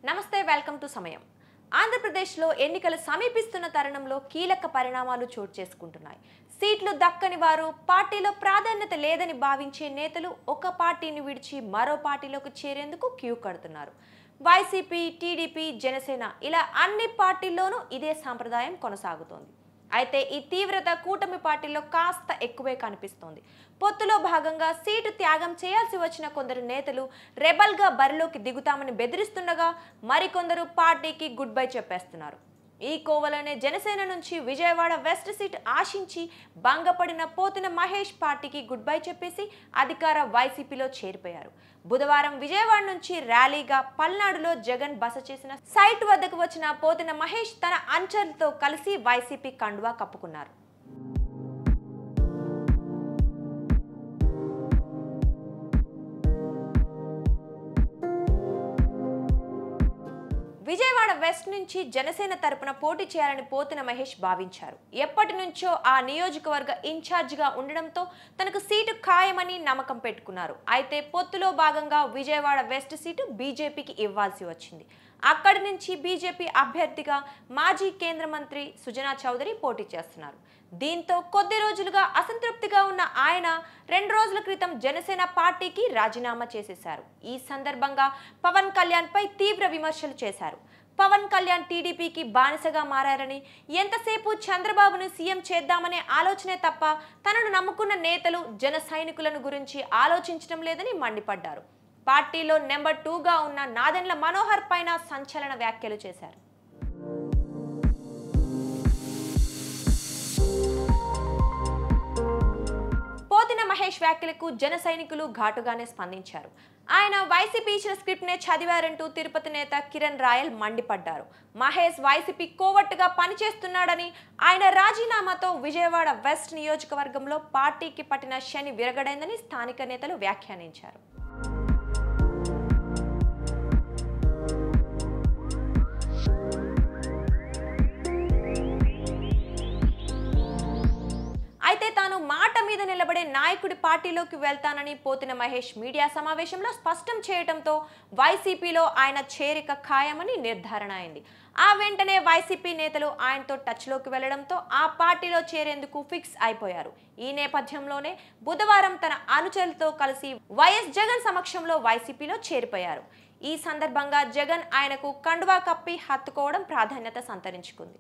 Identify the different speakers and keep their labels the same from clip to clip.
Speaker 1: నమస్తే welcome to సమయం. ఆంధ్రప్రదేశ్లో ఎన్నికలు సమీపిస్తున్న తరుణంలో కీలక పరిణామాలు చోటు చేసుకుంటున్నాయి. సీట్లు దక్కని వారు, పార్టీలో ప్రాధాన్యత లేదని భావించే నేతలు ఒక పార్టీని విడిచి మరో పార్టీలోకి చేరేందుకు క్యూ కడుతున్నారు. వైసీపీ, టీడీపీ, జనసేన ఇలా అన్ని పార్టీల్లోనూ ఇదే సంప్రదాయం కొనసాగుతోంది. అయితే ఈ తీవ్రత కూటమి పార్టీలో కాస్త ఎక్కువే కనిపిస్తోంది. పొత్తులో భాగంగా సీటు త్యాగం చేయాల్సి వచ్చిన కొందరు నేతలు రెబల్గా బరిలోకి దిగుతామని బెదిరిస్తుండగా మరికొందరు పార్టీకి గుడ్ బై చెప్పేస్తున్నారు. ఈ కోవలోనే జనసేన నుంచి విజయవాడ వెస్ట్ సీట్ ఆశించి భంగపడిన పోతిన మహేష్ పార్టీకి గుడ్ బై చెప్పేసి అధికార వైసీపీలో చేరిపోయారు. బుధవారం విజయవాడ నుంచి ర్యాలీగా పల్నాడులో జగన్ బస చేసిన సైట్ వద్దకు వచ్చిన పోతిన మహేష్ తన అనుచరులతో కలిసి వైసీపీ కండువా కప్పుకున్నారు. విజయవాడ వెస్ట్ నుంచి జనసేన తరపున పోటీ చేయాలని పోతిన మహేష్ భావించారు. ఎప్పటి నుంచో ఆ నియోజకవర్గ ఇన్ఛార్జిగా ఉండడంతో తనకు సీటు ఖాయమని నమ్మకం పెట్టుకున్నారు. అయితే పొత్తులో భాగంగా విజయవాడ వెస్ట్ సీటు బీజేపీకి ఇవ్వాల్సి వచ్చింది. అక్కడి నుంచి బీజేపీ అభ్యర్థిగా మాజీ కేంద్ర మంత్రి సుజనా చౌదరి పోటీ చేస్తున్నారు. దీంతో కొద్ది రోజులుగా అసంతృప్తిగా ఉన్న ఆయన 2 రోజుల క్రితం జనసేన పార్టీకి రాజీనామా చేసేశారు. ఈ సందర్భంగా పవన్ కళ్యాణ్ పై తీవ్ర విమర్శలు చేశారు. పవన్ కళ్యాణ్ టీడీపీకి బానిసగా మారారని, ఎంతసేపు చంద్రబాబును సీఎం చేద్దామనే ఆలోచనే తప్ప తనను నమ్ముకున్న నేతలు, జన సైనికులను గురించి ఆలోచించడం లేదని మండిపడ్డారు. పార్టీలో నెంబర్ 2గా ఉన్న నాదెండ్ల మనోహర్ పైన సంచలన వ్యాఖ్యలు చేశారు. పోతిన మహేష్ వ్యాఖ్యలకు జన సైనికులు ఘాటుగానే స్పందించారు. ఆయన వైసీపీ ఇచ్చిన స్క్రిప్ట్ నే చదివారంటూ తిరుపతి నేత కిరణ్ రాయల్ మండిపడ్డారు. మహేష్ వైసీపీ కోవట్టుగా పనిచేస్తున్నాడని, ఆయన రాజీనామాతో విజయవాడ వెస్ట్ నియోజకవర్గంలో పార్టీకి పట్టిన శని విరగడైందని స్థానిక నేతలు వ్యాఖ్యానించారు. అయితే తాను మాట మీద నిలబడే నాయకుడి పార్టీలోకి వెళ్తానని పోతిన మహేష్ మీడియా సమావేశంలో స్పష్టం చేయడంతో వైసీపీలో ఆయన చేరిక ఖాయమని నిర్ధారణ అయింది. ఆ వెంటనే వైసీపీ నేతలు ఆయనతో టచ్లోకి వెళ్లడంతో ఆ పార్టీలో చేరేందుకు ఫిక్స్ అయిపోయారు. ఈ నేపథ్యంలోనే బుధవారం తన అనుచరులతో కలిసి వైఎస్ జగన్ సమక్షంలో వైసీపీలో చేరిపోయారు. ఈ సందర్భంగా జగన్ ఆయనకు కండువా కప్పి హత్తుకోవడం ప్రాధాన్యత సంతరించుకుంది.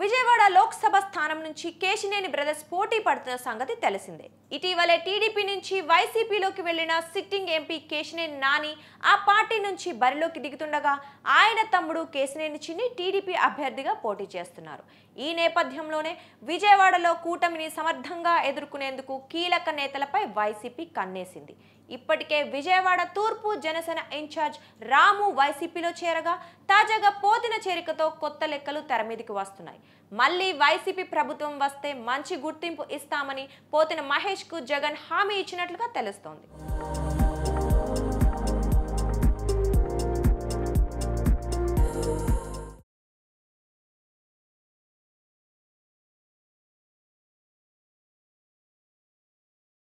Speaker 1: విజయవాడ లోక్సభ స్థానం నుంచి కేశినేని బ్రదర్స్ పోటీ పడుతున్న సంగతి తెలిసిందే. ఇటీవలే టీడీపీ నుంచి వైసీపీలోకి వెళ్లిన సిట్టింగ్ ఎంపీ కేశినేని నాని ఆ పార్టీ నుంచి బరిలోకి దిగుతుండగా ఆయన తమ్ముడు కేశినేని చిన్ని టీడీపీ అభ్యర్థిగా పోటీ చేస్తున్నారు. ఈ నేపథ్యంలోనే విజయవాడలో కూటమిని సమర్థంగా ఎదుర్కొనేందుకు కీలక నేతలపై వైసీపీ కన్నేసింది. ఇప్పటికే విజయవాడ తూర్పు జనసేన ఇన్ఛార్జ్ రాము వైసీపీలో చేరగా తాజాగా పోతిన చేరికతో కొత్త లెక్కలు తెరమీదికి వస్తున్నాయి. మళ్ళీ వైసీపీ ప్రభుత్వం వస్తే మంచి గుర్తింపు ఇస్తామని పోతిన మహేష్ కు జగన్ హామీ ఇచ్చినట్లుగా తెలుస్తోంది.